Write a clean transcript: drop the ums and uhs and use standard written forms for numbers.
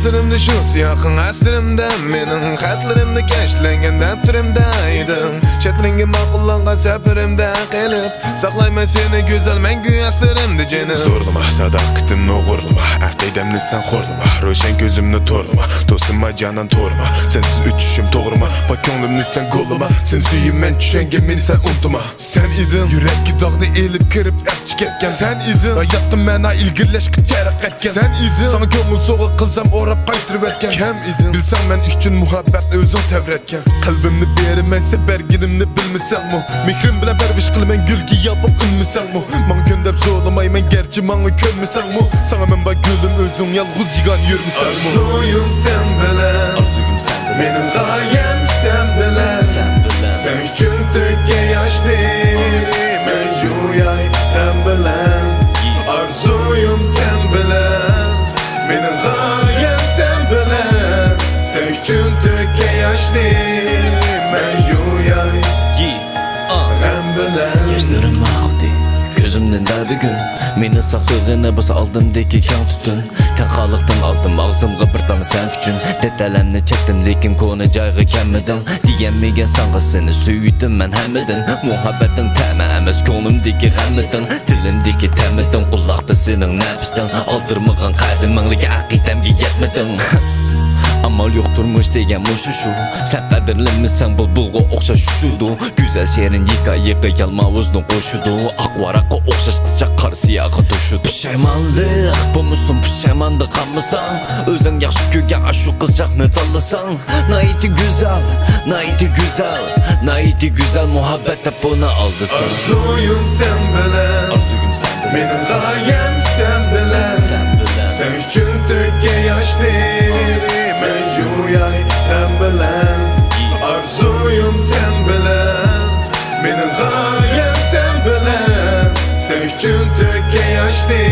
Gözlerimde şu siyahın asrımda, menin xatlarımda keşlengen daptırımdaydım. Şetrengim akıllangan seferimde gelip saklayma seni güzel mengü asrımda canım. Zorlama sadakatimni o'g'irlama, aqidamni sen xorlama, ro'shan ko'zimni to'rlama, to'sinma canan to'rma, sensiz uçuşum to'g'rima, bak ko'nglimni sen qo'llama, sen suyimman tushanga meni sen unutma. Sen idin yurakka dog'ni elib kirib achib ketgan, sen idin hayotda meni ilgirlashga taraq etgan, sen idin sana ko'ngil so'g'i qilsam o'rab qaytirib etgan, kim idin bilsang men uchun muhabbatni o'zing tavratgan, qalbimni bermaysa berginimni bilmasangmi, mehrim bilan parvish qilman gulga yopib unmasangmi, menga kundab so'lamayman gerçi menga ko'nmasangmi, sana men bak gülüm o'zing yolg'iz yigan yurmasangmi. Arzuyum sen bilan, arzuyum sen bilan, mening g'oyam sen bilan, sen uchun to'kkan yoshni men yuyay ham bilan. Arzuyum sen bilan, mening g'oyam sen bilan, sen uchun to'kkan yoshni men yuyay ham bilan. Yaşlarım mahdi gözümden de bir gün meni saklığına basa aldımdaki kan tutun. Tenhalıktan aldım ağzımga bir tane sen üçün. Detelemni çektim lekin konu cayğı kelmedin. Diyemegen sana seni süydüm ben hemedin. Muhabbetin teme emes ko'nglimdeki g'amidin. Dilimdeki temedin kulakta senin nefisin. Aldırmağın kadiminglik aqidamga yetmedin. Amal yokturmuş degan mushu shu. Sen qadrlimisan bulbulga o'xshash uchudu. Güzel she'rin yıka yalmavuzning qo'shudu. Aqvaraqqa o'xshash qizcha qar siyag'i to'shudu. Pushaymonlik bo'lmasin, pushaymonda qolmasang, o'zing yaxshi ko'rgan shu qizchaqni tanlasang. Naiti güzel, naiti güzel, naiti güzel muhabbet hep buni oldi sen. Arzuyum sen bilan, arzuyum sen bilan, mening g'oyam sen bilan, sen uchun to'kkan yoshni men yuyay ham bilan. Arzuyum sen bilan, mening g'oyam sen bilan, sen uchun to'kkan yoshni